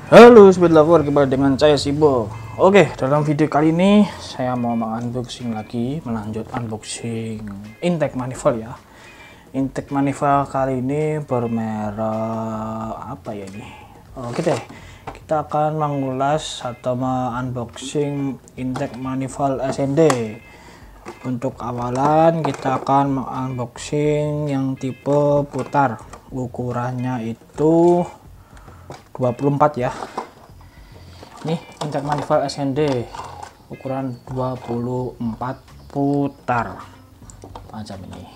Halo Sobat Lover, kembali dengan saya Sibo. Oke, dalam video kali ini saya mau unboxing lagi, melanjut unboxing intake manifold ya. Intake manifold kali ini bermerek apa ya ini? Oke deh, kita akan mengulas atau unboxing intake manifold SND. Untuk awalan kita akan unboxing yang tipe putar, ukurannya itu 24 ya. Nih intake manifold SND ukuran 24 putar macam ini.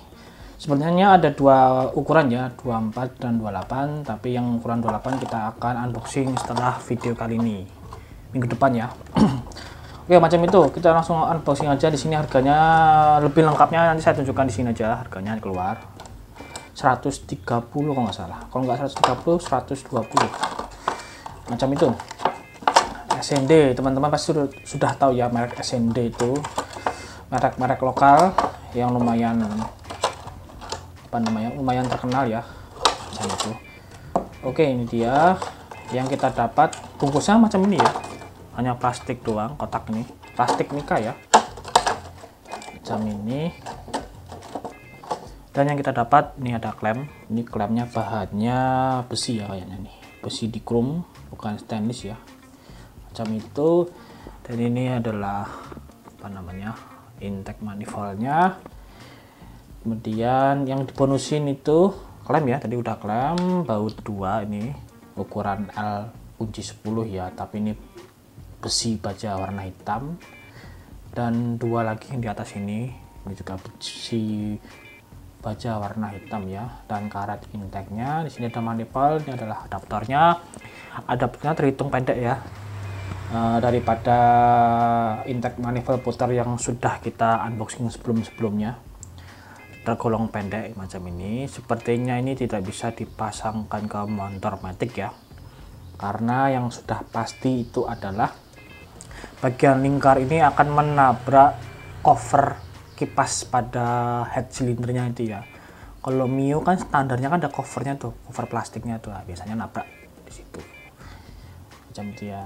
Sebenarnya ada dua ukuran ya, 24 dan 28, tapi yang ukuran 28 kita akan unboxing setelah video kali ini, minggu depan ya. Oke, macam itu. Kita langsung unboxing aja. Di sini harganya lebih lengkapnya nanti saya tunjukkan di sini aja, harganya keluar 130 kalau nggak salah. Kalau nggak 130, 120. Macam itu. SND, teman-teman pasti sudah tahu ya, merek SND itu merek lokal yang lumayan lumayan terkenal ya, macam itu. Oke, ini dia yang kita dapat. Bungkusnya macam ini ya, hanya plastik doang, kotak ini plastik Mika ya, macam ini. Dan yang kita dapat ini ada klem. Ini klemnya bahannya besi ya, kayaknya nih besi di chrome, bukan stainless ya, macam itu. Dan ini adalah apa namanya, intake manifoldnya. Kemudian yang dibonusin itu klem ya, tadi udah klem baut 2, ini ukuran L kunci 10 ya, tapi ini besi baja warna hitam. Dan dua lagi yang di atas ini juga besi baja warna hitam ya. Dan karet intake-nya di sini ada manifold, ini adalah adaptornya. Adaptornya terhitung pendek ya, daripada intake manifold putar yang sudah kita unboxing sebelumnya, tergolong pendek macam ini. Sepertinya ini tidak bisa dipasangkan ke motor matic ya, karena yang sudah pasti itu adalah bagian lingkar ini akan menabrak cover kipas pada head silindernya itu ya. Kalau Mio kan standarnya kan ada covernya tuh, cover plastiknya tuh, biasanya nabrak di situ macam itu ya.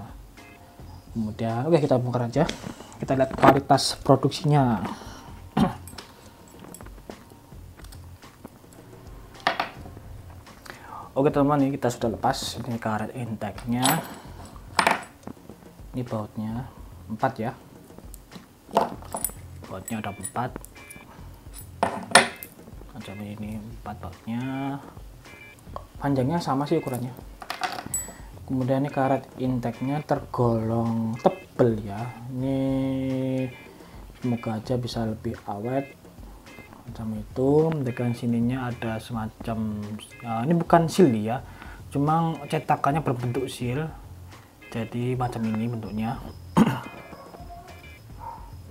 Kemudian oke, kita bongkar aja, kita lihat kualitas produksinya. Oke teman-teman, ini kita sudah lepas. Ini karet intake-nya, ini bautnya 4 ya, bautnya ada 4 macam ini, 4 bautnya, panjangnya sama sih ukurannya. Kemudian ini karet intake-nya tergolong tebel ya, ini semoga aja bisa lebih awet macam itu. Dengan sininya ada semacam ini bukan seal ya, cuma cetakannya berbentuk seal, jadi macam ini bentuknya.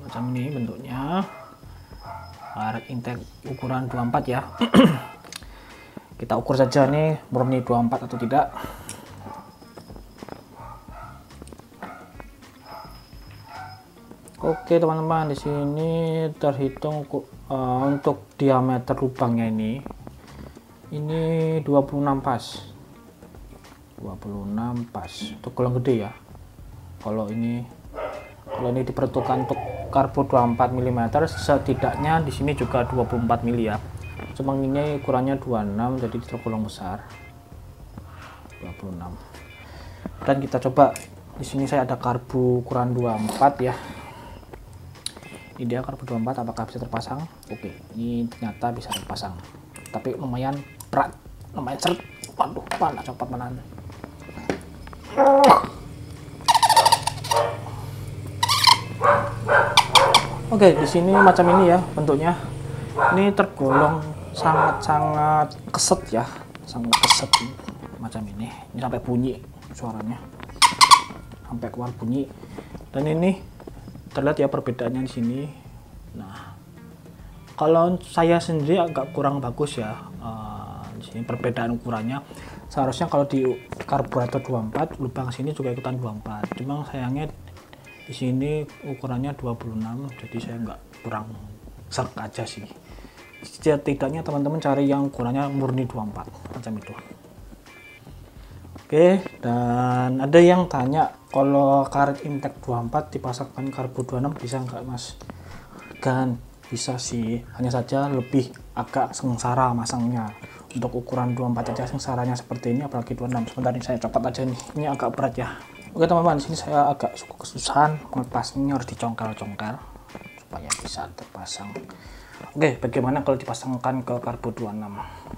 Macam ini bentuknya, karet intake ukuran 24 ya. Kita ukur saja nih murni 24 atau tidak. Oke teman-teman, di sini terhitung untuk diameter lubangnya ini 26 pas, 26 pas, untuk golong gede ya. Kalau ini diperuntukkan untuk karbo 24 mm, setidaknya di sini juga 24 mm ya. Cuma ini ukurannya 26, jadi tergolong besar, 26. Dan kita coba, di sini saya ada karbu ukuran 24 ya. Ini dia karbu 24, apakah bisa terpasang? Oke, ini ternyata bisa terpasang, tapi lumayan berat, lumayan seret. Waduh, mana copot mana. Oke, di sini macam ini ya bentuknya. Ini tergolong sangat-sangat keset ya, sangat keset macam ini. Ini sampai bunyi suaranya, sampai keluar bunyi. Dan ini terlihat ya perbedaannya di sini. Nah, kalau saya sendiri agak kurang bagus ya, di sini perbedaan ukurannya. Seharusnya kalau di karburator 24, lubang sini juga ikutan 24. Cuma sayangnya di sini ukurannya 26, jadi saya nggak, kurang serk aja sih. Setidaknya teman-teman cari yang ukurannya murni 24 macam itu. Oke, dan ada yang tanya kalau karet Intech 24 dipasangkan karbo 26 bisa nggak mas? Kan bisa sih, hanya saja lebih agak sengsara masangnya. Untuk ukuran 24 aja sengsaranya seperti ini, apalagi 26. Sebentar ini saya copot aja nih, ini agak berat ya. Oke teman-teman, di sini saya agak kesusahan melepasnya, harus dicongkel-congkel supaya bisa terpasang. Oke, bagaimana kalau dipasangkan ke karbo 26?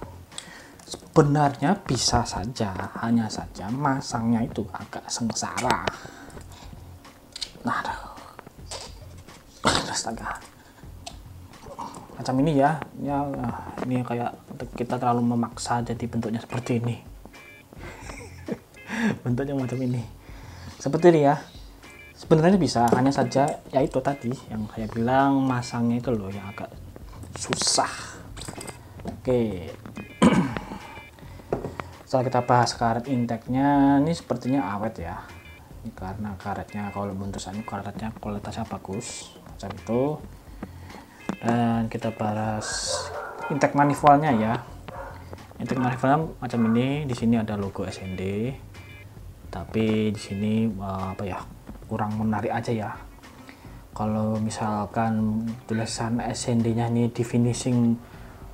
Sebenarnya bisa saja, hanya saja masangnya itu agak sengsara. Nah, astaga. Macam ini ya, ini kayak kita terlalu memaksa jadi bentuknya seperti ini. Bentuknya macam ini. Seperti ini ya. Sebenarnya bisa, hanya saja ya itu tadi yang saya bilang masangnya itu loh yang agak susah. Oke. Setelah kita bahas karet Intech-nya, ini sepertinya awet ya. Ini karena karetnya, kalau menurut saya karetnya kualitasnya bagus macam itu. Dan kita bahas Intech manifoldnya ya. Intech manifoldnya macam ini. Di sini ada logo SND, tapi di sini apa ya, kurang menarik aja ya. Kalau misalkan tulisan SND-nya ini di finishing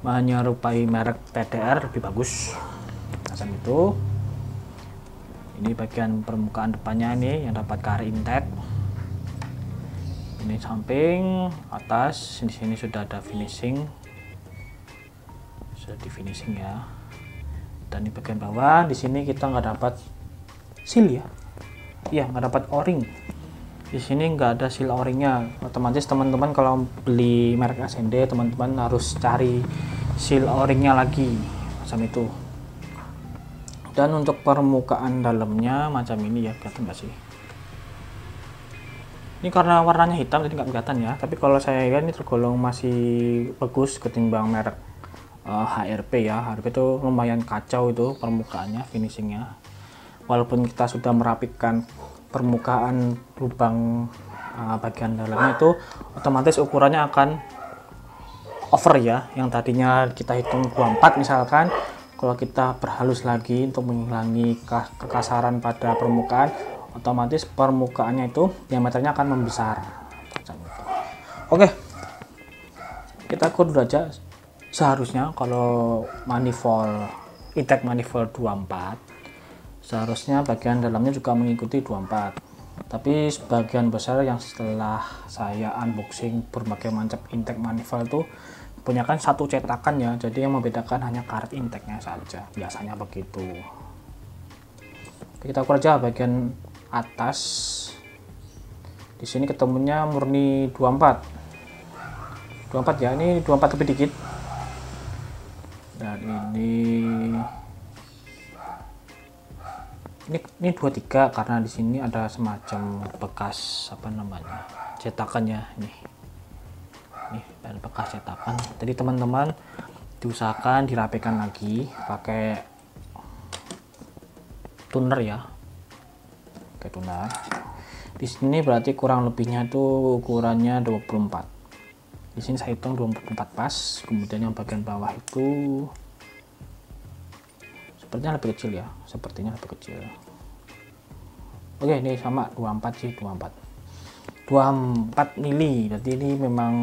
menyerupai merek TDR lebih bagus. Macam itu. Ini bagian permukaan depannya nih yang dapat karet Intech. Ini samping, atas, di sini sudah ada finishing, sudah di finishing ya. Dan di bagian bawah, di sini kita nggak dapat seal ya, iya nggak dapat o-ring. Di sini nggak ada seal o-ringnya. Otomatis teman-teman kalau beli merek SND, teman-teman harus cari seal o-ringnya lagi, macam itu. Dan untuk permukaan dalamnya macam ini ya, kelihatan nggak sih? Ini karena warnanya hitam jadi nggak kelihatan ya, tapi kalau saya lihat ini tergolong masih bagus ketimbang merek HRP ya. HRP itu lumayan kacau itu permukaannya, finishingnya. Walaupun kita sudah merapikan permukaan lubang bagian dalamnya, itu otomatis ukurannya akan over ya. Yang tadinya kita hitung 24 misalkan, kalau kita perhalus lagi untuk menghilangi kekasaran pada permukaan, otomatis permukaannya itu diameternya akan membesar. Oke, kita ukur dulu aja. Seharusnya kalau manifold Intech manifold 24, seharusnya bagian dalamnya juga mengikuti 24. Tapi sebagian besar yang setelah saya unboxing berbagai macam Intech manifold itu kebanyakan satu cetakan ya, jadi yang membedakan hanya karet Intech-nya saja, biasanya begitu. Kita ukur aja bagian atas. Di sini ketemunya murni 24 ya, ini 24 lebih dikit. Dan ini 23 karena di sini ada semacam bekas apa namanya, cetakannya nih dan bekas cetakan. Jadi teman-teman diusahakan dirapikan lagi pakai tuner ya, pakai tuner. Di sini berarti kurang lebihnya tuh ukurannya 24. Di sini saya hitung 24 pas. Kemudian yang bagian bawah itu sepertinya lebih kecil ya, sepertinya lebih kecil. Oke, ini sama 24 sih, 24 mili. Jadi ini memang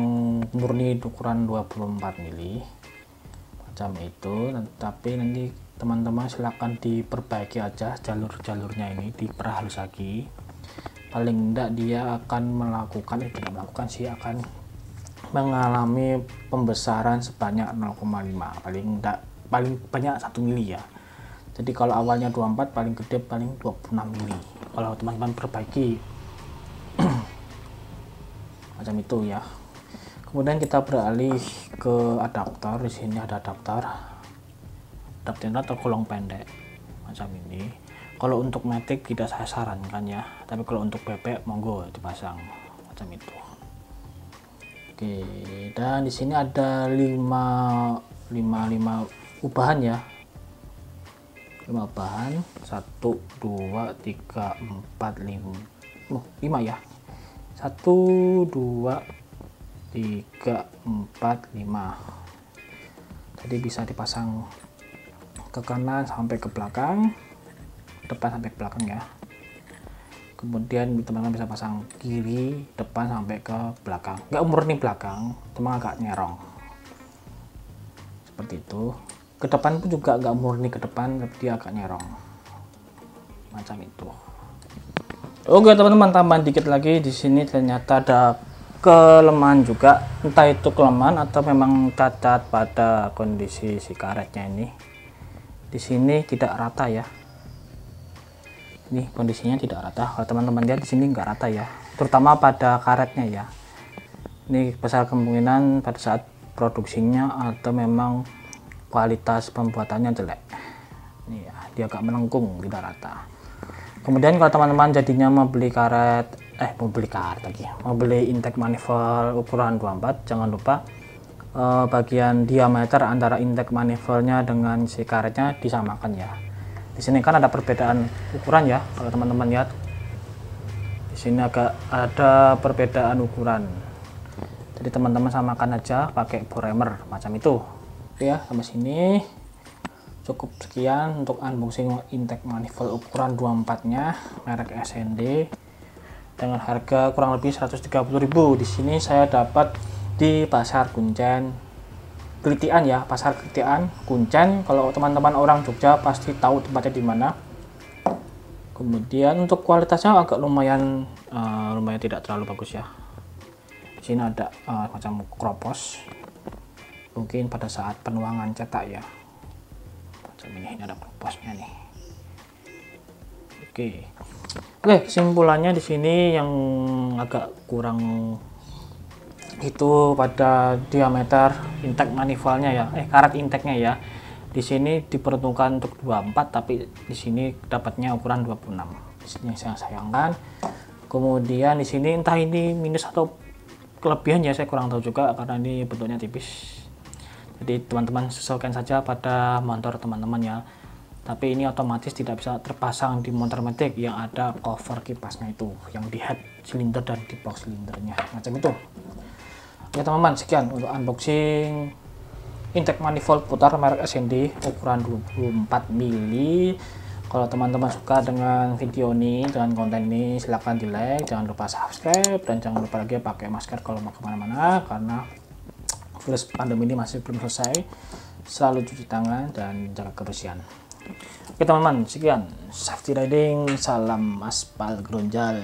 murni ukuran 24 mili macam itu. Tapi nanti teman-teman silahkan diperbaiki aja jalur-jalurnya, ini diperhalus lagi. Paling enggak dia akan melakukan, tidak melakukan sih, akan mengalami pembesaran sebanyak 0,5, paling banyak 1 mili ya. Jadi kalau awalnya 24, paling gede paling 26 mili kalau teman-teman perbaiki. Macam itu ya. Kemudian kita beralih ke adaptor. Di sini ada adaptornya tergolong pendek macam ini. Kalau untuk matic tidak saya sarankan ya, tapi kalau untuk bebek monggo dipasang macam itu. Oke, dan di sini ada 5 ubahan ya. 5 ubahan, 1 2 3 4 5 ya. 1 2 3 4 5. Jadi bisa dipasang ke kanan sampai ke belakang. depan sampai ke belakang ya. Kemudian teman-teman bisa pasang kiri depan sampai ke belakang, nggak murni belakang, cuma agak nyerong seperti itu. Ke depan pun juga nggak murni ke depan, tapi dia agak nyerong macam itu. Oke teman-teman, tambahan dikit lagi di sini ternyata ada kelemahan juga, entah itu kelemahan atau memang cacat pada kondisi si karetnya ini. Di sini tidak rata ya. Ini kondisinya tidak rata. Kalau teman-teman lihat di sini nggak rata ya, terutama pada karetnya ya. Ini besar kemungkinan pada saat produksinya atau memang kualitas pembuatannya jelek. Ini ya, dia agak melengkung, tidak rata. Kemudian kalau teman-teman jadinya mau beli intake manifold ukuran 24, jangan lupa bagian diameter antara intake manifoldnya dengan si karetnya disamakan ya. Di sini kan ada perbedaan ukuran ya, kalau teman-teman lihat. Di sini agak ada perbedaan ukuran. Jadi teman-teman samakan aja pakai boremer macam itu. Oke ya, sampai sini cukup sekian untuk unboxing intake manifold ukuran 24 nya merek SND dengan harga kurang lebih 130.000. Di sini saya dapat di Pasar Kuncen Kelitian ya, Pasar Kelitian Kuncen. Kalau teman-teman orang Jogja pasti tahu tempatnya di mana. Kemudian untuk kualitasnya agak lumayan tidak terlalu bagus ya. Di sini ada macam kropos, mungkin pada saat penuangan cetak ya. Ini ada komposnya nih. Oke, kesimpulannya di sini yang agak kurang itu pada diameter intake manifoldnya ya, karet intake-nya ya. Di sini diperuntukkan untuk 24, tapi di sini dapatnya ukuran 26. Di sini saya sayangkan. Kemudian di sini entah ini minus atau kelebihan ya, saya kurang tahu juga karena ini bentuknya tipis. Jadi teman-teman sesuaikan saja pada motor teman-teman ya. Tapi ini otomatis tidak bisa terpasang di motor matic yang ada cover kipasnya itu, yang di head silinder dan di box silindernya macam itu. Oke teman-teman, sekian untuk unboxing intake manifold putar merek SND ukuran 24 mili. Kalau teman-teman suka dengan video ini, dengan konten ini, silahkan di like, jangan lupa subscribe, dan jangan lupa lagi pakai masker kalau mau kemana-mana karena virus pandemi ini masih belum selesai. Selalu cuci tangan dan jaga kebersihan. Oke teman-teman, sekian safety riding, salam aspal gronjal.